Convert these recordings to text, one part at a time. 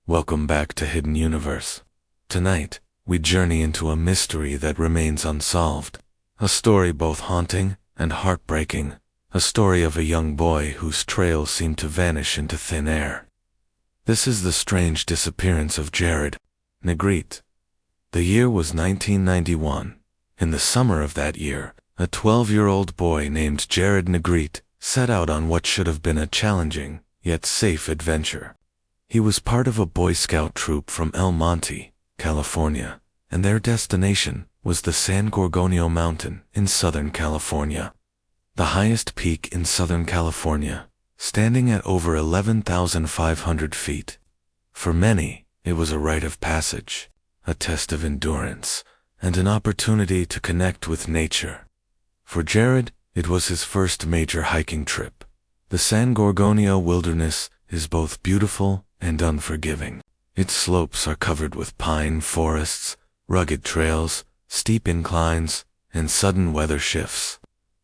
Welcome back to Hidden Universe. Tonight, we journey into a mystery that remains unsolved. A story both haunting and heartbreaking. A story of a young boy whose trail seemed to vanish into thin air. This is the strange disappearance of Jared Negrete. The year was 1991. In the summer of that year, a 12-year-old boy named Jared Negrete set out on what should have been a challenging, yet safe adventure. He was part of a Boy Scout troop from El Monte, California, and their destination was the San Gorgonio Mountain in Southern California. The highest peak in Southern California, standing at over 11,500 feet. For many, it was a rite of passage, a test of endurance, and an opportunity to connect with nature. For Jared, it was his first major hiking trip. The San Gorgonio wilderness is both beautiful and unforgiving. Its slopes are covered with pine forests, rugged trails, steep inclines, and sudden weather shifts.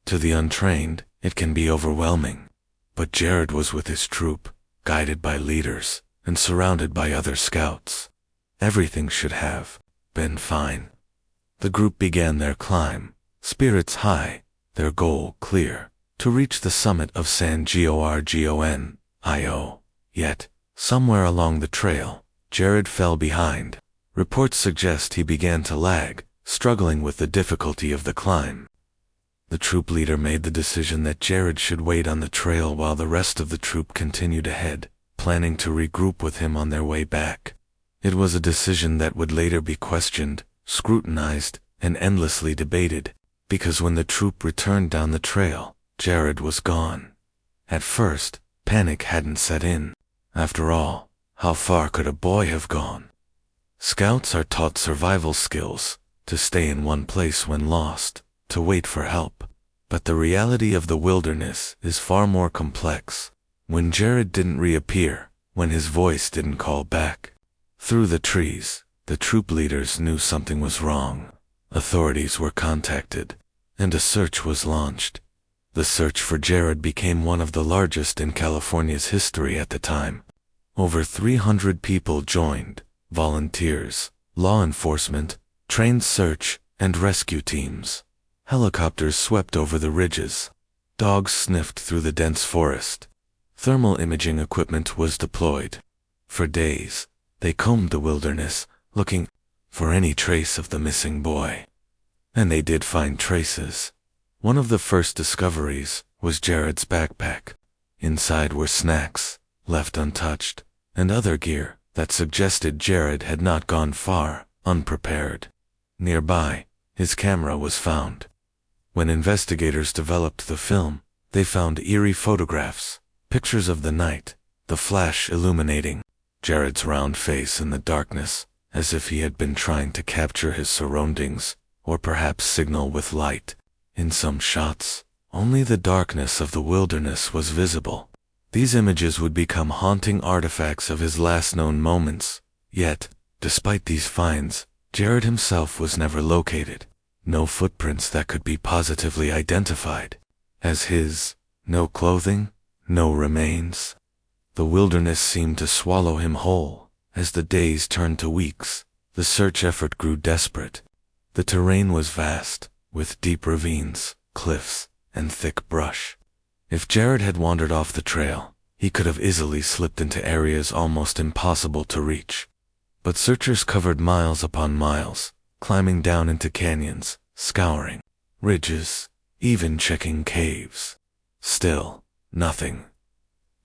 To the untrained, it can be overwhelming. But Jared was with his troop, guided by leaders, and surrounded by other scouts. Everything should have been fine. The group began their climb, spirits high, their goal clear, to reach the summit of San Gorgonio. Yet, somewhere along the trail, Jared fell behind. Reports suggest he began to lag, struggling with the difficulty of the climb. The troop leader made the decision that Jared should wait on the trail while the rest of the troop continued ahead, planning to regroup with him on their way back. It was a decision that would later be questioned, scrutinized, and endlessly debated, because when the troop returned down the trail, Jared was gone. At first, panic hadn't set in. After all, how far could a boy have gone? Scouts are taught survival skills, to stay in one place when lost, to wait for help. But the reality of the wilderness is far more complex. When Jared didn't reappear, when his voice didn't call back, through the trees, the troop leaders knew something was wrong. Authorities were contacted, and a search was launched. The search for Jared became one of the largest in California's history at the time. Over 300 people joined, volunteers, law enforcement, trained search and rescue teams. Helicopters swept over the ridges. Dogs sniffed through the dense forest. Thermal imaging equipment was deployed. For days, they combed the wilderness, looking for any trace of the missing boy. And they did find traces. One of the first discoveries was Jared's backpack. Inside were snacks, left untouched, and other gear that suggested Jared had not gone far, unprepared. Nearby, his camera was found. When investigators developed the film, they found eerie photographs, pictures of the night, the flash illuminating Jared's round face in the darkness, as if he had been trying to capture his surroundings, or perhaps signal with light. In some shots, only the darkness of the wilderness was visible. These images would become haunting artifacts of his last known moments. Yet, despite these finds, Jared himself was never located. No footprints that could be positively identified as his. No clothing, no remains. The wilderness seemed to swallow him whole. As the days turned to weeks, the search effort grew desperate. The terrain was vast, with deep ravines, cliffs, and thick brush. If Jared had wandered off the trail, he could have easily slipped into areas almost impossible to reach. But searchers covered miles upon miles, climbing down into canyons, scouring ridges, even checking caves. Still, nothing.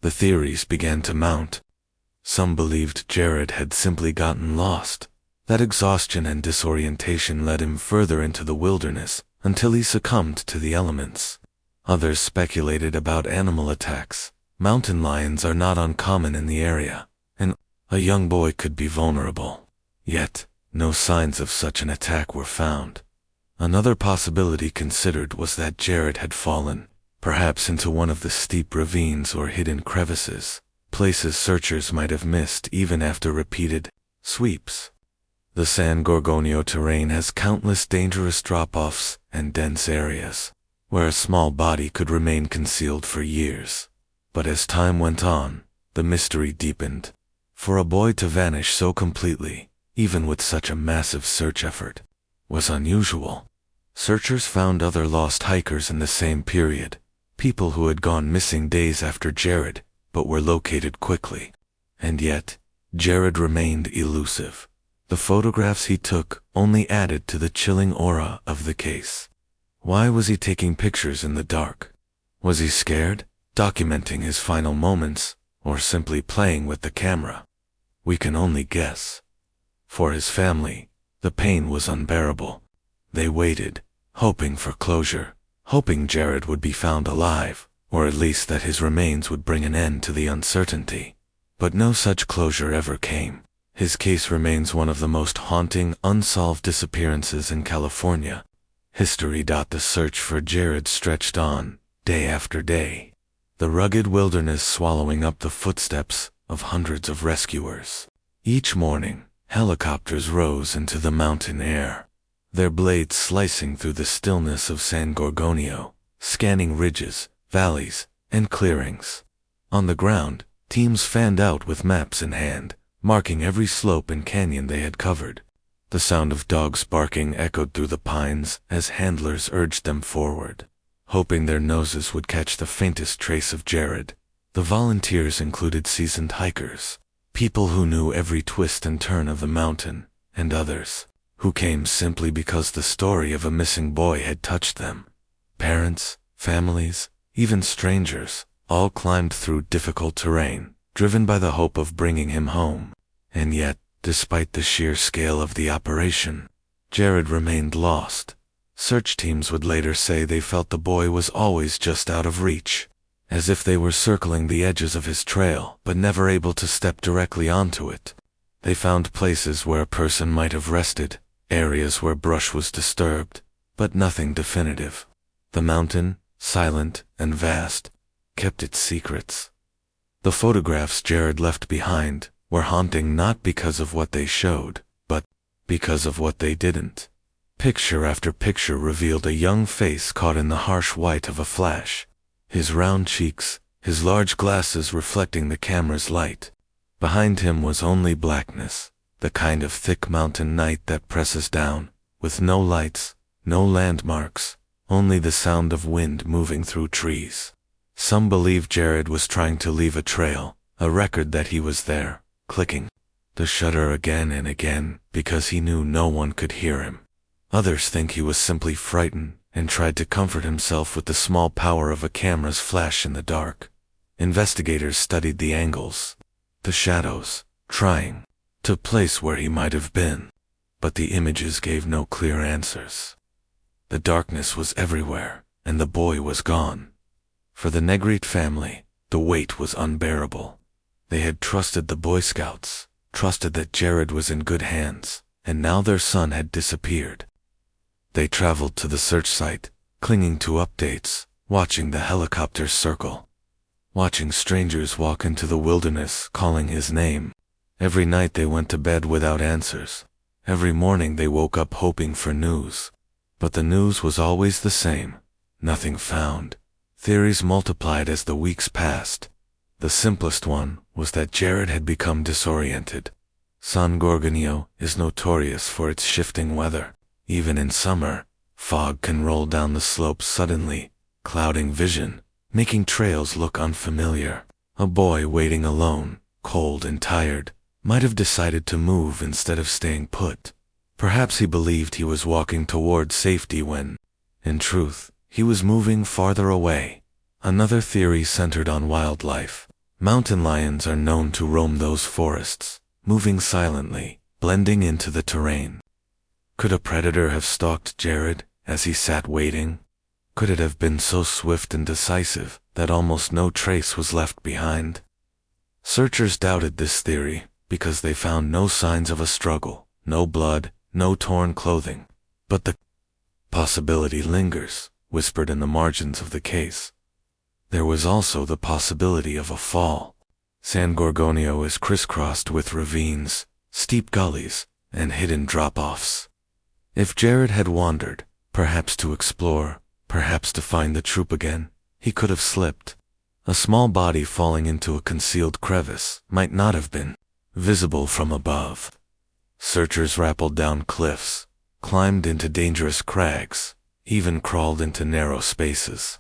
The theories began to mount. Some believed Jared had simply gotten lost, that exhaustion and disorientation led him further into the wilderness until he succumbed to the elements. Others speculated about animal attacks. Mountain lions are not uncommon in the area, and a young boy could be vulnerable. Yet, no signs of such an attack were found. Another possibility considered was that Jared had fallen, perhaps into one of the steep ravines or hidden crevices, places searchers might have missed even after repeated sweeps. The San Gorgonio terrain has countless dangerous drop-offs and dense areas, where a small body could remain concealed for years. But as time went on, the mystery deepened. For a boy to vanish so completely, even with such a massive search effort, was unusual. Searchers found other lost hikers in the same period, people who had gone missing days after Jared, but were located quickly. And yet, Jared remained elusive. The photographs he took only added to the chilling aura of the case. Why was he taking pictures in the dark? Was he scared, documenting his final moments, or simply playing with the camera? We can only guess. For his family, the pain was unbearable. They waited, hoping for closure, hoping Jared would be found alive, or at least that his remains would bring an end to the uncertainty. But no such closure ever came. His case remains one of the most haunting, unsolved disappearances in California. The search for Jared stretched on, day after day, the rugged wilderness swallowing up the footsteps of hundreds of rescuers. Each morning, helicopters rose into the mountain air, their blades slicing through the stillness of San Gorgonio, scanning ridges, valleys, and clearings. On the ground, teams fanned out with maps in hand, marking every slope and canyon they had covered. The sound of dogs barking echoed through the pines as handlers urged them forward, hoping their noses would catch the faintest trace of Jared. The volunteers included seasoned hikers, people who knew every twist and turn of the mountain, and others who came simply because the story of a missing boy had touched them. Parents, families, even strangers, all climbed through difficult terrain, driven by the hope of bringing him home. And yet, despite the sheer scale of the operation, Jared remained lost. Search teams would later say they felt the boy was always just out of reach, as if they were circling the edges of his trail but never able to step directly onto it. They found places where a person might have rested, areas where brush was disturbed, but nothing definitive. The mountain, silent and vast, kept its secrets. The photographs Jared left behind were haunting not because of what they showed, but because of what they didn't. Picture after picture revealed a young face caught in the harsh white of a flash, his round cheeks, his large glasses reflecting the camera's light. Behind him was only blackness, the kind of thick mountain night that presses down, with no lights, no landmarks, only the sound of wind moving through trees. Some believe Jared was trying to leave a trail, a record that he was there, clicking the shutter again and again because he knew no one could hear him. Others think he was simply frightened and tried to comfort himself with the small power of a camera's flash in the dark. Investigators studied the angles, the shadows, trying to place where he might have been, but the images gave no clear answers. The darkness was everywhere, and the boy was gone. For the Negrete family, the weight was unbearable. They had trusted the Boy Scouts, trusted that Jared was in good hands, and now their son had disappeared. They traveled to the search site, clinging to updates, watching the helicopters circle, watching strangers walk into the wilderness calling his name. Every night they went to bed without answers. Every morning they woke up hoping for news. But the news was always the same. Nothing found. Theories multiplied as the weeks passed. The simplest one was that Jared had become disoriented. San Gorgonio is notorious for its shifting weather. Even in summer, fog can roll down the slopes suddenly, clouding vision, making trails look unfamiliar. A boy waiting alone, cold and tired, might have decided to move instead of staying put. Perhaps he believed he was walking toward safety when, in truth, he was moving farther away. Another theory centered on wildlife. Mountain lions are known to roam those forests, moving silently, blending into the terrain. Could a predator have stalked Jared as he sat waiting? Could it have been so swift and decisive that almost no trace was left behind? Searchers doubted this theory because they found no signs of a struggle, no blood, no torn clothing. But the possibility lingers, whispered in the margins of the case. There was also the possibility of a fall. San Gorgonio is crisscrossed with ravines, steep gullies, and hidden drop-offs. If Jared had wandered, perhaps to explore, perhaps to find the troop again, he could have slipped. A small body falling into a concealed crevice might not have been visible from above. Searchers rappelled down cliffs, climbed into dangerous crags, even crawled into narrow spaces.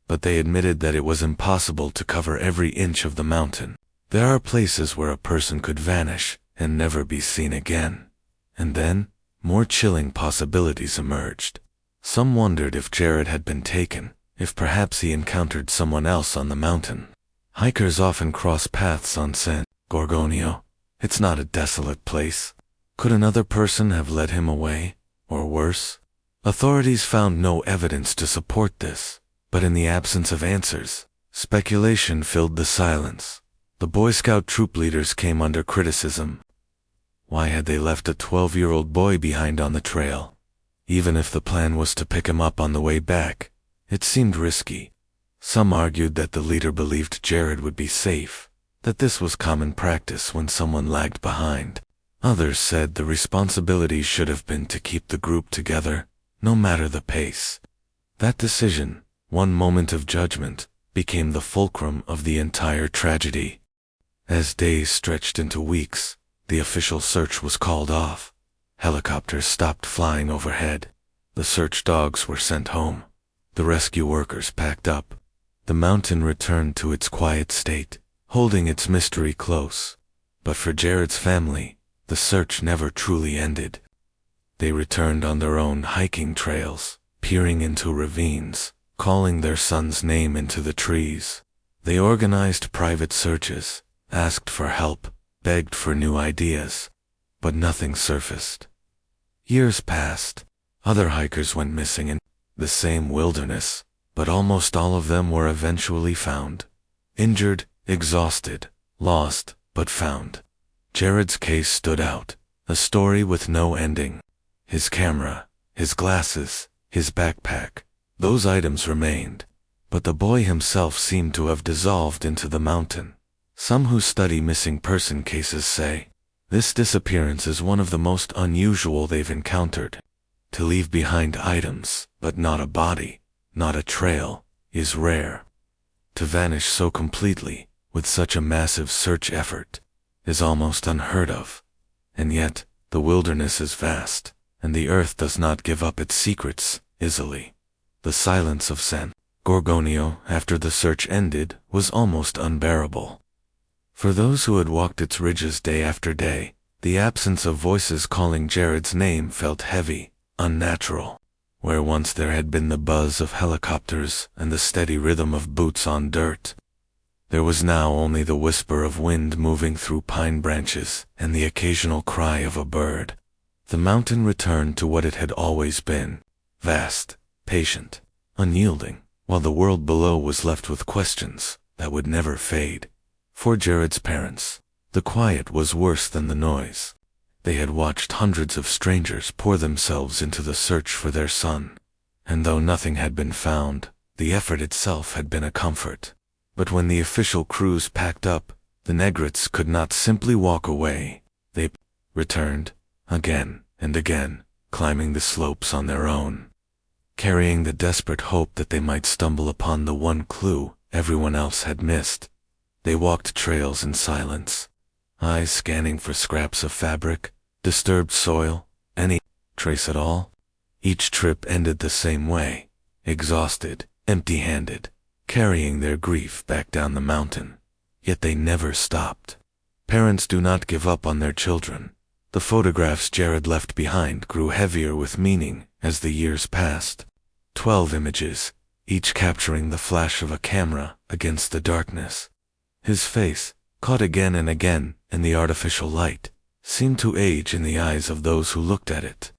But they admitted that it was impossible to cover every inch of the mountain. There are places where a person could vanish and never be seen again. And then, more chilling possibilities emerged. Some wondered if Jared had been taken, if perhaps he encountered someone else on the mountain. Hikers often cross paths on San Gorgonio. It's not a desolate place. Could another person have led him away, or worse? Authorities found no evidence to support this, but in the absence of answers, speculation filled the silence. The Boy Scout troop leaders came under criticism. Why had they left a 12-year-old boy behind on the trail? Even if the plan was to pick him up on the way back, it seemed risky. Some argued that the leader believed Jared would be safe, that this was common practice when someone lagged behind. Others said the responsibility should have been to keep the group together, no matter the pace. That decision, one moment of judgment, became the fulcrum of the entire tragedy. As days stretched into weeks, the official search was called off. Helicopters stopped flying overhead. The search dogs were sent home. The rescue workers packed up. The mountain returned to its quiet state, holding its mystery close. But for Jared's family, the search never truly ended. They returned on their own hiking trails, peering into ravines, calling their son's name into the trees. They organized private searches, asked for help, begged for new ideas, but nothing surfaced. Years passed. Other hikers went missing in the same wilderness, but almost all of them were eventually found. Injured, exhausted, lost, but found. Jared's case stood out, a story with no ending. His camera, his glasses, his backpack, those items remained, but the boy himself seemed to have dissolved into the mountain. Some who study missing person cases say, this disappearance is one of the most unusual they've encountered. To leave behind items, but not a body, not a trail, is rare. To vanish so completely, with such a massive search effort, is almost unheard of. And yet, the wilderness is vast, and the earth does not give up its secrets easily. The silence of San Gorgonio after the search ended was almost unbearable. For those who had walked its ridges day after day, the absence of voices calling Jared's name felt heavy, unnatural. Where once there had been the buzz of helicopters and the steady rhythm of boots on dirt, there was now only the whisper of wind moving through pine branches and the occasional cry of a bird. The mountain returned to what it had always been, vast, patient, unyielding, while the world below was left with questions that would never fade. For Jared's parents, the quiet was worse than the noise. They had watched hundreds of strangers pour themselves into the search for their son, and though nothing had been found, the effort itself had been a comfort. But when the official crews packed up, the Negretes could not simply walk away. They returned, again and again, climbing the slopes on their own, carrying the desperate hope that they might stumble upon the one clue everyone else had missed. They walked trails in silence, eyes scanning for scraps of fabric, disturbed soil, any trace at all. Each trip ended the same way, exhausted, empty-handed, carrying their grief back down the mountain. Yet they never stopped. Parents do not give up on their children. The photographs Jared left behind grew heavier with meaning as the years passed. 12 images, each capturing the flash of a camera against the darkness. His face, caught again and again in the artificial light, seemed to age in the eyes of those who looked at it.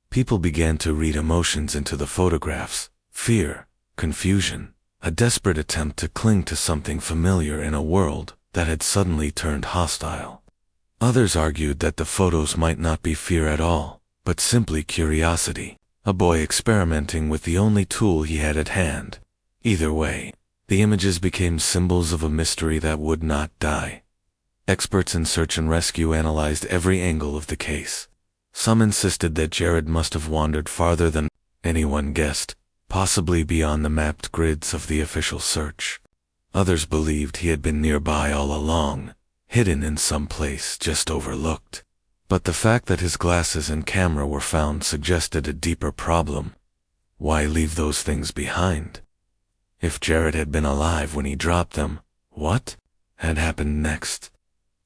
People began to read emotions into the photographs: fear, confusion, a desperate attempt to cling to something familiar in a world that had suddenly turned hostile. Others argued that the photos might not be fear at all, but simply curiosity, a boy experimenting with the only tool he had at hand. Either way, the images became symbols of a mystery that would not die. Experts in search and rescue analyzed every angle of the case. Some insisted that Jared must have wandered farther than anyone guessed, possibly beyond the mapped grids of the official search. Others believed he had been nearby all along, hidden in some place just overlooked. But the fact that his glasses and camera were found suggested a deeper problem. Why leave those things behind? If Jared had been alive when he dropped them, what had happened next?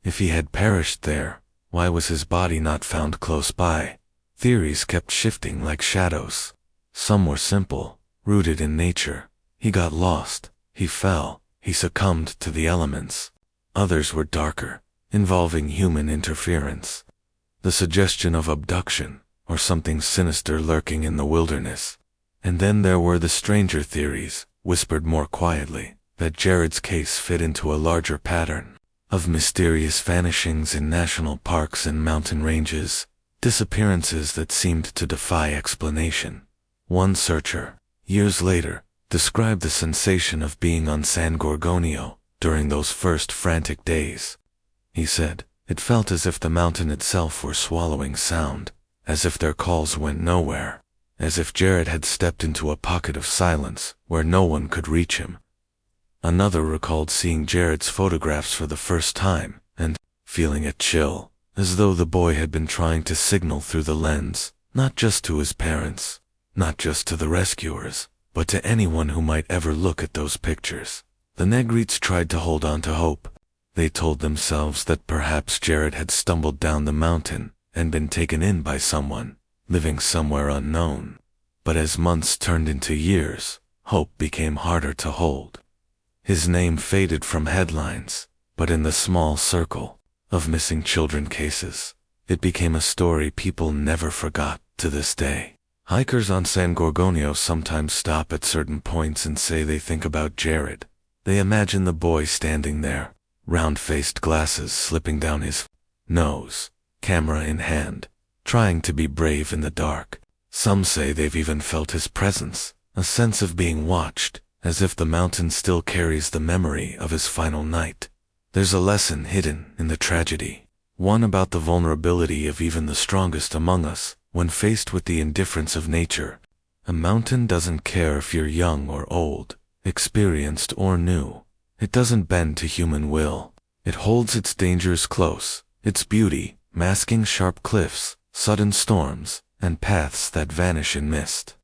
If he had perished there, why was his body not found close by? Theories kept shifting like shadows. Some were simple, rooted in nature. He got lost, he fell, he succumbed to the elements. Others were darker, involving human interference. The suggestion of abduction, or something sinister lurking in the wilderness. And then there were the stranger theories, whispered more quietly, that Jared's case fit into a larger pattern of mysterious vanishings in national parks and mountain ranges, disappearances that seemed to defy explanation. One searcher, years later, described the sensation of being on San Gorgonio during those first frantic days. He said, it felt as if the mountain itself were swallowing sound, as if their calls went nowhere, as if Jared had stepped into a pocket of silence where no one could reach him. Another recalled seeing Jared's photographs for the first time and feeling a chill, as though the boy had been trying to signal through the lens, not just to his parents, not just to the rescuers, but to anyone who might ever look at those pictures. The Negretes tried to hold on to hope. They told themselves that perhaps Jared had stumbled down the mountain and been taken in by someone, living somewhere unknown. But as months turned into years, hope became harder to hold. His name faded from headlines, but in the small circle of missing children cases, it became a story people never forgot to this day. Hikers on San Gorgonio sometimes stop at certain points and say they think about Jared. They imagine the boy standing there, round-faced glasses slipping down his nose, camera in hand, trying to be brave in the dark. Some say they've even felt his presence, a sense of being watched, as if the mountain still carries the memory of his final night. There's a lesson hidden in the tragedy, one about the vulnerability of even the strongest among us when faced with the indifference of nature. A mountain doesn't care if you're young or old, experienced or new. It doesn't bend to human will. It holds its dangers close, its beauty masking sharp cliffs, sudden storms, and paths that vanish in mist.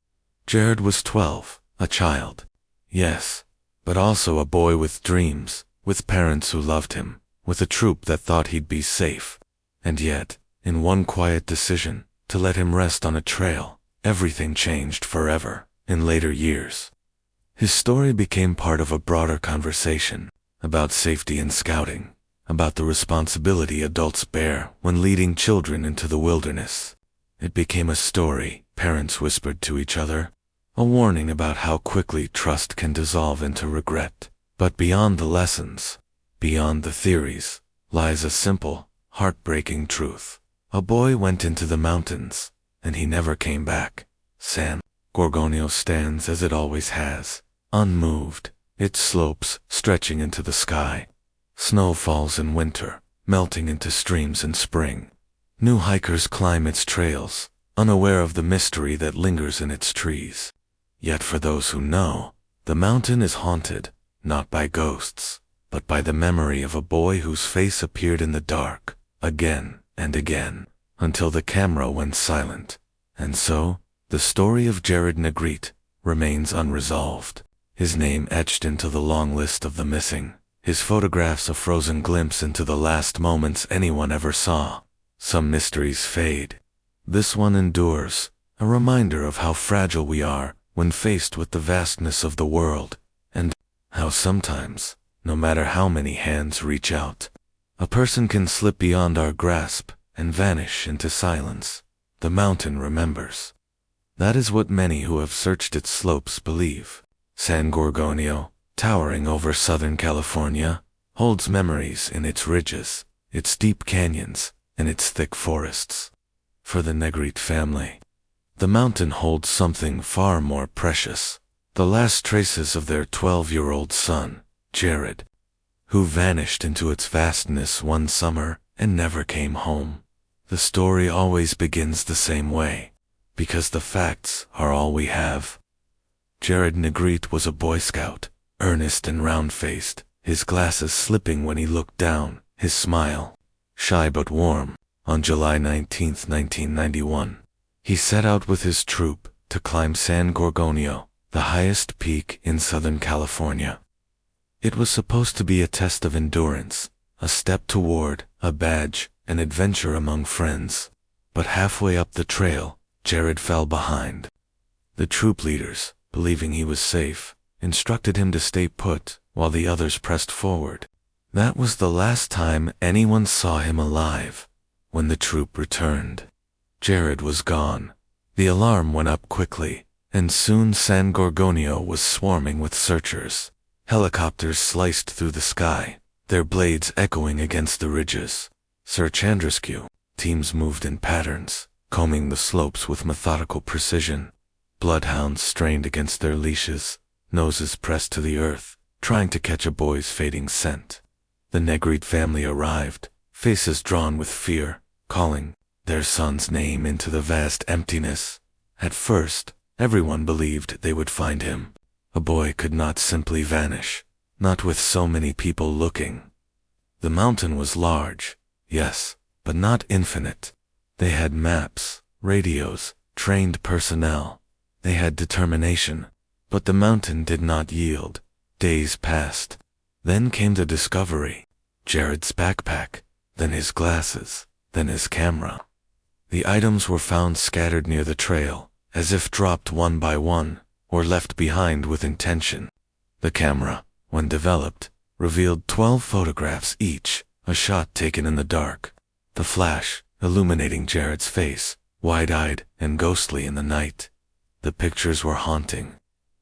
Jared was 12, a child. Yes, but also a boy with dreams, with parents who loved him, with a troop that thought he'd be safe. And yet, in one quiet decision, to let him rest on a trail, everything changed forever. In later years, his story became part of a broader conversation about safety in scouting, about the responsibility adults bear when leading children into the wilderness. It became a story parents whispered to each other, a warning about how quickly trust can dissolve into regret. But beyond the lessons, beyond the theories, lies a simple, heartbreaking truth. A boy went into the mountains, and he never came back. San Gorgonio stands as it always has, unmoved, its slopes stretching into the sky. Snow falls in winter, melting into streams in spring. New hikers climb its trails, unaware of the mystery that lingers in its trees. Yet for those who know, the mountain is haunted, not by ghosts, but by the memory of a boy whose face appeared in the dark, again and again, until the camera went silent. And so, the story of Jared Negrete remains unresolved, his name etched into the long list of the missing, his photographs a frozen glimpse into the last moments anyone ever saw. Some mysteries fade. This one endures, a reminder of how fragile we are when faced with the vastness of the world, and how sometimes, no matter how many hands reach out, a person can slip beyond our grasp and vanish into silence. The mountain remembers. That is what many who have searched its slopes believe. San Gorgonio, towering over Southern California, holds memories in its ridges, its deep canyons, and its thick forests. For the Negrete family, the mountain holds something far more precious, the last traces of their 12-year-old son, Jared, who vanished into its vastness one summer and never came home. The story always begins the same way, because the facts are all we have. Jared Negrete was a Boy Scout, earnest and round-faced, his glasses slipping when he looked down, his smile, shy but warm. On July 19, 1991, he set out with his troop to climb San Gorgonio, the highest peak in Southern California. It was supposed to be a test of endurance, a step toward a badge, an adventure among friends. But halfway up the trail, Jared fell behind. The troop leaders, believing he was safe, instructed him to stay put while the others pressed forward. That was the last time anyone saw him alive. When the troop returned, Jared was gone. The alarm went up quickly, and soon San Gorgonio was swarming with searchers. Helicopters sliced through the sky, their blades echoing against the ridges. Search and rescue teams moved in patterns, combing the slopes with methodical precision. Bloodhounds strained against their leashes, noses pressed to the earth, trying to catch a boy's fading scent. The Negrete family arrived, faces drawn with fear, calling their son's name into the vast emptiness. At first, everyone believed they would find him. A boy could not simply vanish, not with so many people looking. The mountain was large, yes, but not infinite. They had maps, radios, trained personnel. They had determination, but the mountain did not yield. Days passed. Then came the discovery. Jared's backpack, then his glasses, then his camera. The items were found scattered near the trail, as if dropped one by one, or left behind with intention. The camera, when developed, revealed 12 photographs each, a shot taken in the dark. The flash, illuminating Jared's face, wide-eyed and ghostly in the night. The pictures were haunting.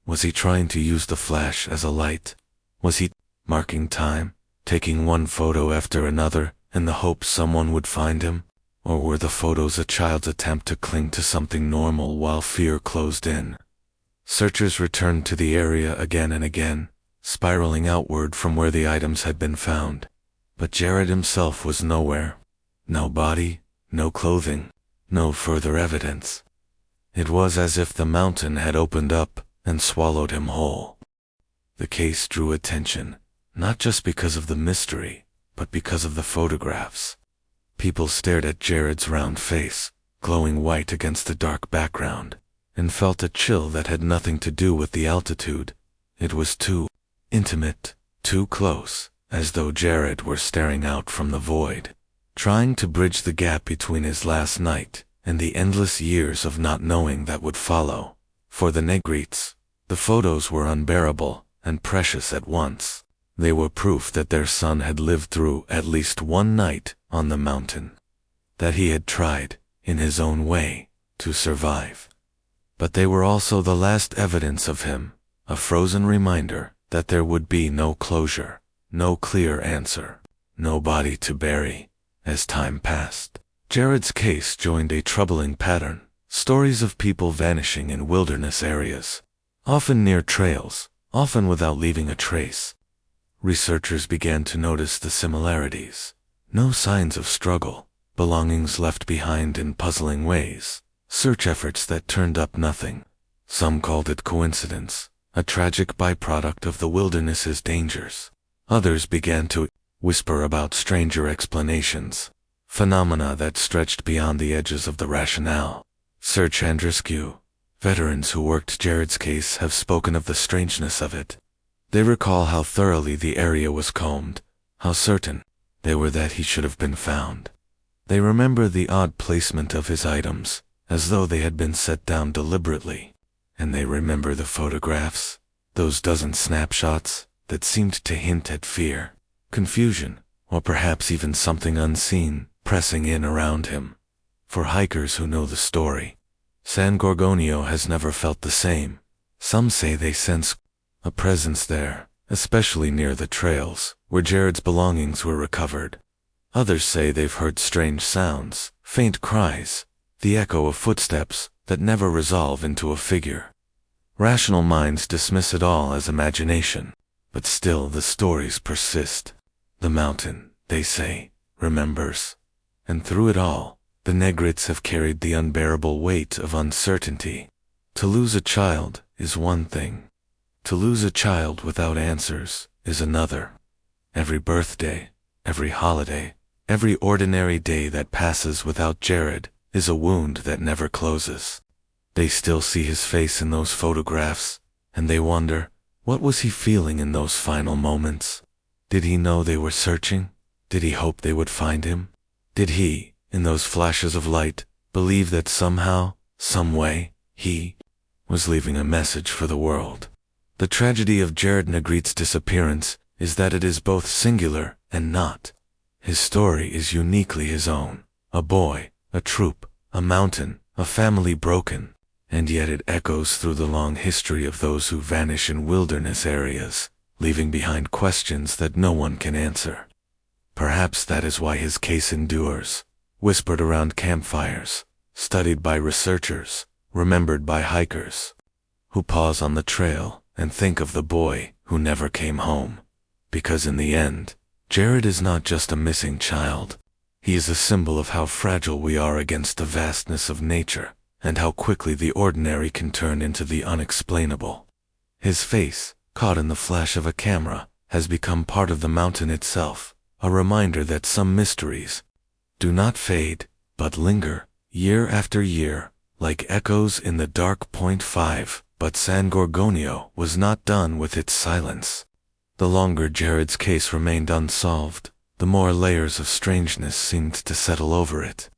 Was he trying to use the flash as a light? Was he marking time, taking one photo after another in the hope someone would find him? Or were the photos a child's attempt to cling to something normal while fear closed in? Searchers returned to the area again and again, spiraling outward from where the items had been found. But Jared himself was nowhere. No body, no clothing, no further evidence. It was as if the mountain had opened up and swallowed him whole. The case drew attention, not just because of the mystery, but because of the photographs. People stared at Jared's round face, glowing white against the dark background, and felt a chill that had nothing to do with the altitude. It was too intimate, too close, as though Jared were staring out from the void, trying to bridge the gap between his last night and the endless years of not knowing that would follow. For the Negretes, the photos were unbearable and precious at once. They were proof that their son had lived through at least one night on the mountain, that he had tried, in his own way, to survive. But they were also the last evidence of him, a frozen reminder that there would be no closure, no clear answer, no body to bury. As time passed, Jared's case joined a troubling pattern. Stories of people vanishing in wilderness areas, often near trails, often without leaving a trace. Researchers began to notice the similarities. No signs of struggle, belongings left behind in puzzling ways, search efforts that turned up nothing. Some called it coincidence, a tragic byproduct of the wilderness's dangers. Others began to whisper about stranger explanations, phenomena that stretched beyond the edges of the rationale. Search and rescue veterans who worked Jared's case have spoken of the strangeness of it. They recall how thoroughly the area was combed, how certain they were that he should have been found. They remember the odd placement of his items, as though they had been set down deliberately. And they remember the photographs, those dozen snapshots that seemed to hint at fear, confusion, or perhaps even something unseen pressing in around him. For hikers who know the story, San Gorgonio has never felt the same. Some say they sense a presence there, especially near the trails, where Jared's belongings were recovered. Others say they've heard strange sounds, faint cries, the echo of footsteps that never resolve into a figure. Rational minds dismiss it all as imagination, but still the stories persist. The mountain, they say, remembers. And through it all, the Negretes have carried the unbearable weight of uncertainty. To lose a child is one thing. To lose a child without answers is another. Every birthday, every holiday, every ordinary day that passes without Jared is a wound that never closes. They still see his face in those photographs, and they wonder, what was he feeling in those final moments? Did he know they were searching? Did he hope they would find him? Did he, in those flashes of light, believe that somehow, some way, he was leaving a message for the world? The tragedy of Jared Negrete's disappearance is that it is both singular and not. His story is uniquely his own. A boy, a troop, a mountain, a family broken, and yet it echoes through the long history of those who vanish in wilderness areas, leaving behind questions that no one can answer. Perhaps that is why his case endures, whispered around campfires, studied by researchers, remembered by hikers, who pause on the trail and think of the boy who never came home. Because in the end, Jared is not just a missing child. He is a symbol of how fragile we are against the vastness of nature, and how quickly the ordinary can turn into the unexplainable. His face, caught in the flash of a camera, has become part of the mountain itself, a reminder that some mysteries do not fade, but linger, year after year, like echoes in the dark. 5. But San Gorgonio was not done with its silence. The longer Jared's case remained unsolved, the more layers of strangeness seemed to settle over it.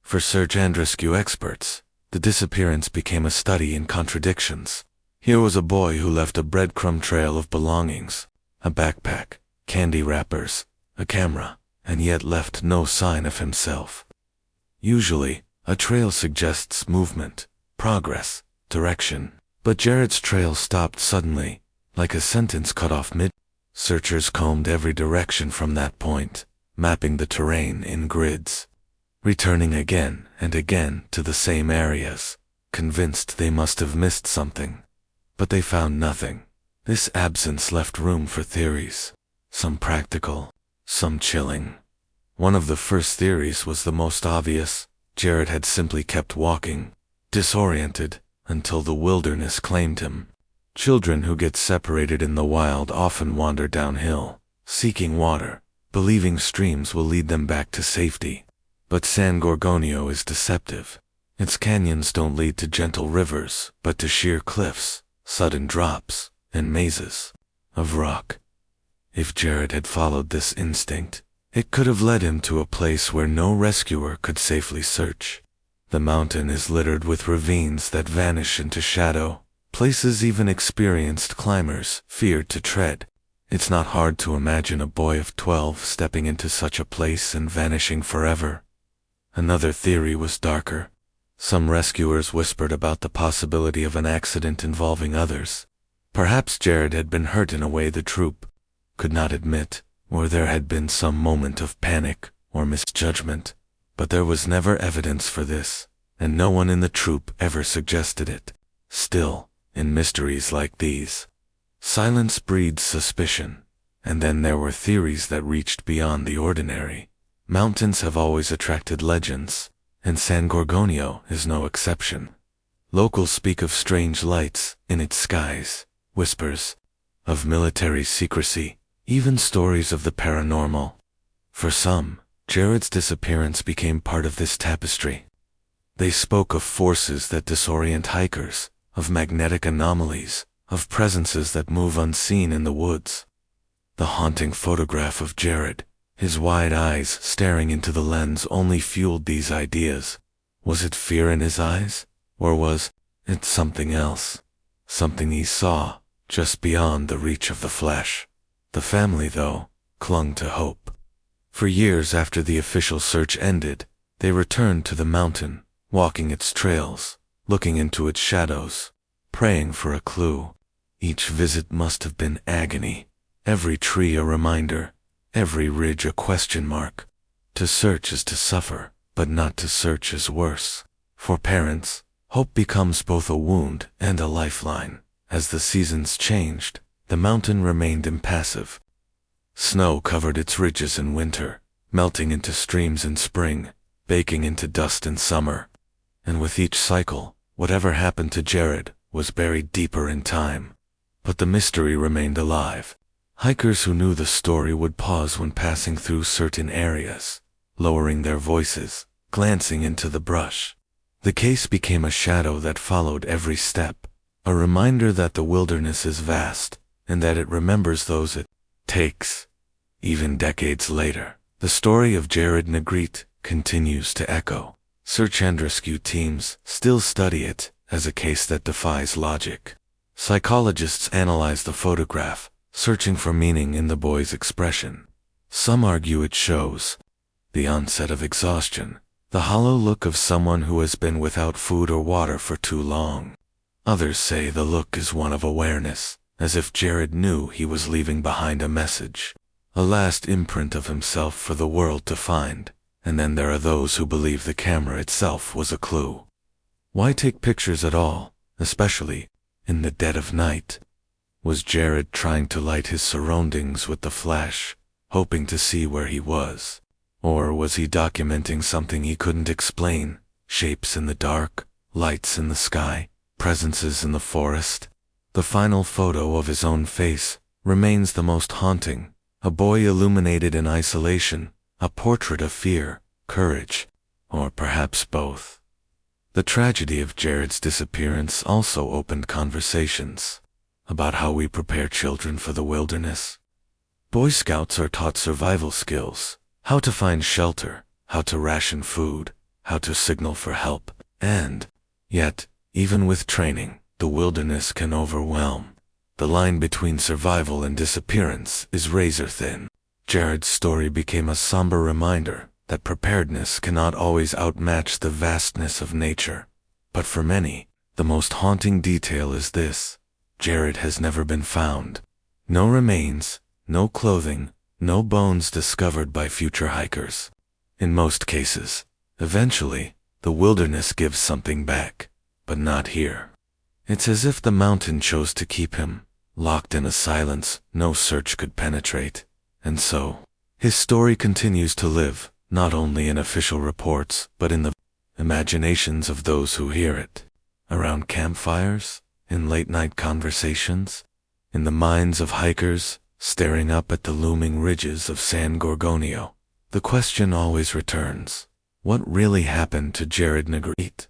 For search and rescue experts, the disappearance became a study in contradictions. Here was a boy who left a breadcrumb trail of belongings, a backpack, candy wrappers, a camera, and yet left no sign of himself. Usually, a trail suggests movement, progress, direction, but Jared's trail stopped suddenly, like a sentence cut off mid. Searchers combed every direction from that point, mapping the terrain in grids, returning again and again to the same areas, convinced they must have missed something. But they found nothing. This absence left room for theories, some practical, some chilling. One of the first theories was the most obvious. Jared had simply kept walking, disoriented, until the wilderness claimed him. Children who get separated in the wild often wander downhill, seeking water, believing streams will lead them back to safety. But San Gorgonio is deceptive. Its canyons don't lead to gentle rivers, but to sheer cliffs, sudden drops, and mazes of rock. If Jared had followed this instinct, it could have led him to a place where no rescuer could safely search. The mountain is littered with ravines that vanish into shadow, places even experienced climbers feared to tread. It's not hard to imagine a boy of 12 stepping into such a place and vanishing forever. Another theory was darker. Some rescuers whispered about the possibility of an accident involving others. Perhaps Jared had been hurt in a way the troop could not admit, or there had been some moment of panic or misjudgment. But there was never evidence for this, and no one in the troop ever suggested it. Still, in mysteries like these, silence breeds suspicion, and then there were theories that reached beyond the ordinary. Mountains have always attracted legends, and San Gorgonio is no exception. Locals speak of strange lights in its skies, whispers of military secrecy, even stories of the paranormal. For some, Jared's disappearance became part of this tapestry. They spoke of forces that disorient hikers, of magnetic anomalies, of presences that move unseen in the woods. The haunting photograph of Jared, his wide eyes staring into the lens, only fueled these ideas. Was it fear in his eyes? Or was it something else? Something he saw, just beyond the reach of the flesh. The family, though, clung to hope. For years after the official search ended, they returned to the mountain, walking its trails, looking into its shadows, praying for a clue. Each visit must have been agony, every tree a reminder, every ridge a question mark. To search is to suffer, but not to search is worse. For parents, hope becomes both a wound and a lifeline. As the seasons changed, the mountain remained impassive. Snow covered its ridges in winter, melting into streams in spring, baking into dust in summer. And with each cycle, whatever happened to Jared was buried deeper in time. But the mystery remained alive, Hikers who knew the story would pause when passing through certain areas, lowering their voices, glancing into the brush. The case became a shadow that followed every step, a reminder that the wilderness is vast, and that it remembers those it takes. Even decades later, the story of Jared Negrete continues to echo. Search and rescue teams still study it as a case that defies logic. Psychologists analyze the photograph, searching for meaning in the boy's expression. Some argue it shows the onset of exhaustion, the hollow look of someone who has been without food or water for too long. Others say the look is one of awareness, as if Jared knew he was leaving behind a message, a last imprint of himself for the world to find. And then there are those who believe the camera itself was a clue. Why take pictures at all, especially in the dead of night? Was Jared trying to light his surroundings with the flash, hoping to see where he was? Or was he documenting something he couldn't explain? Shapes in the dark, lights in the sky, presences in the forest? The final photo of his own face remains the most haunting, a boy illuminated in isolation, a portrait of fear, courage, or perhaps both. The tragedy of Jared's disappearance also opened conversations about how we prepare children for the wilderness. Boy Scouts are taught survival skills, how to find shelter, how to ration food, how to signal for help, and yet, even with training, the wilderness can overwhelm. The line between survival and disappearance is razor thin. Jared's story became a somber reminder that preparedness cannot always outmatch the vastness of nature. But for many, the most haunting detail is this: Jared has never been found. No remains, no clothing, no bones discovered by future hikers. In most cases, eventually, the wilderness gives something back, but not here. It's as if the mountain chose to keep him, locked in a silence no search could penetrate. And so, his story continues to live, not only in official reports, but in the imaginations of those who hear it. Around campfires, in late-night conversations, in the minds of hikers, staring up at the looming ridges of San Gorgonio, the question always returns: what really happened to Jared Negrete?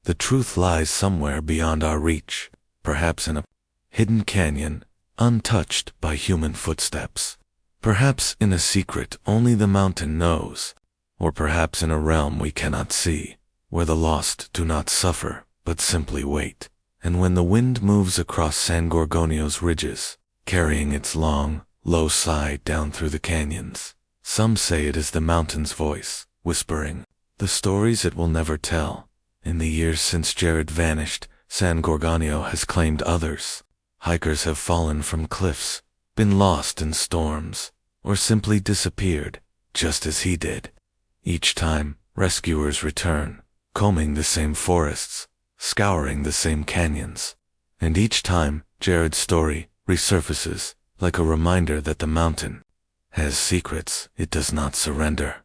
The truth lies somewhere beyond our reach, perhaps in a hidden canyon, untouched by human footsteps. Perhaps in a secret only the mountain knows, or perhaps in a realm we cannot see, where the lost do not suffer, but simply wait. And when the wind moves across San Gorgonio's ridges, carrying its long, low sigh down through the canyons, some say it is the mountain's voice, whispering the stories it will never tell. In the years since Jared vanished, San Gorgonio has claimed others. Hikers have fallen from cliffs, been lost in storms, or simply disappeared, just as he did. Each time, rescuers return, combing the same forests, scouring the same canyons. And each time, Jared's story resurfaces, like a reminder that the mountain has secrets it does not surrender.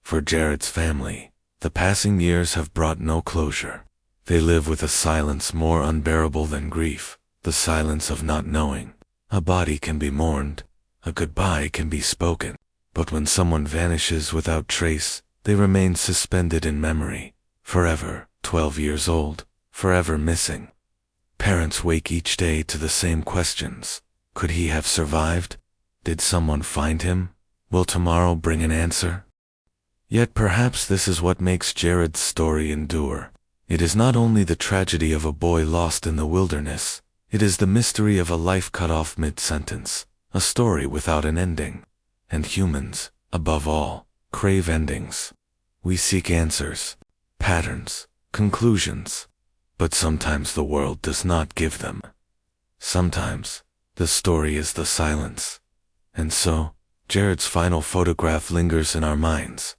For Jared's family, the passing years have brought no closure. They live with a silence more unbearable than grief, the silence of not knowing. A body can be mourned, a goodbye can be spoken, but when someone vanishes without trace, they remain suspended in memory, forever 12 years old, forever missing. Parents wake each day to the same questions. Could he have survived? Did someone find him? Will tomorrow bring an answer? Yet perhaps this is what makes Jared's story endure. It is not only the tragedy of a boy lost in the wilderness, it is the mystery of a life cut off mid-sentence, a story without an ending. And humans, above all, crave endings. We seek answers, patterns, conclusions. But sometimes the world does not give them. Sometimes, the story is the silence. And so, Jared's final photograph lingers in our minds.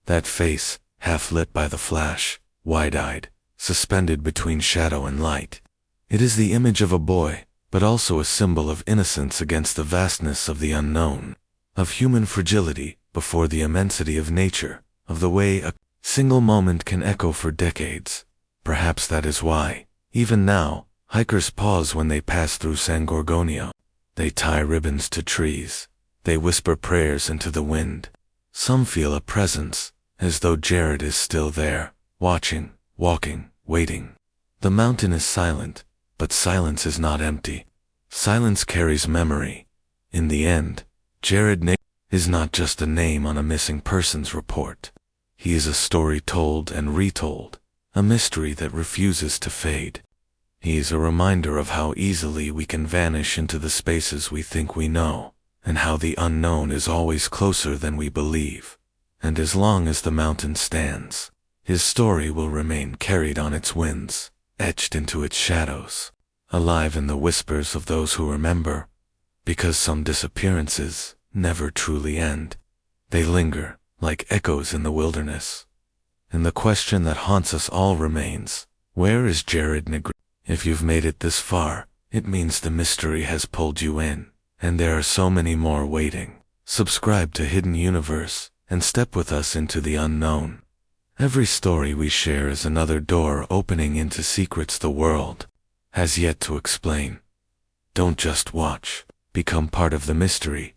That face, half lit by the flash, wide-eyed, suspended between shadow and light. It is the image of a boy, but also a symbol of innocence against the vastness of the unknown, of human fragility before the immensity of nature, of the way a single moment can echo for decades. Perhaps that is why, even now, hikers pause when they pass through San Gorgonio. They tie ribbons to trees. They whisper prayers into the wind. Some feel a presence, as though Jared is still there, watching, walking, waiting. The mountain is silent, but silence is not empty. Silence carries memory. In the end, Jared Negrete is not just a name on a missing persons report. He is a story told and retold, a mystery that refuses to fade. He is a reminder of how easily we can vanish into the spaces we think we know, and how the unknown is always closer than we believe. And as long as the mountain stands, his story will remain carried on its winds, etched into its shadows, alive in the whispers of those who remember, because some disappearances never truly end. They linger, like echoes in the wilderness. And the question that haunts us all remains, where is Jared Negrete? If you've made it this far, it means the mystery has pulled you in, and there are so many more waiting. Subscribe to Hidden Universe, and step with us into the unknown. Every story we share is another door opening into secrets the world has yet to explain. Don't just watch, become part of the mystery.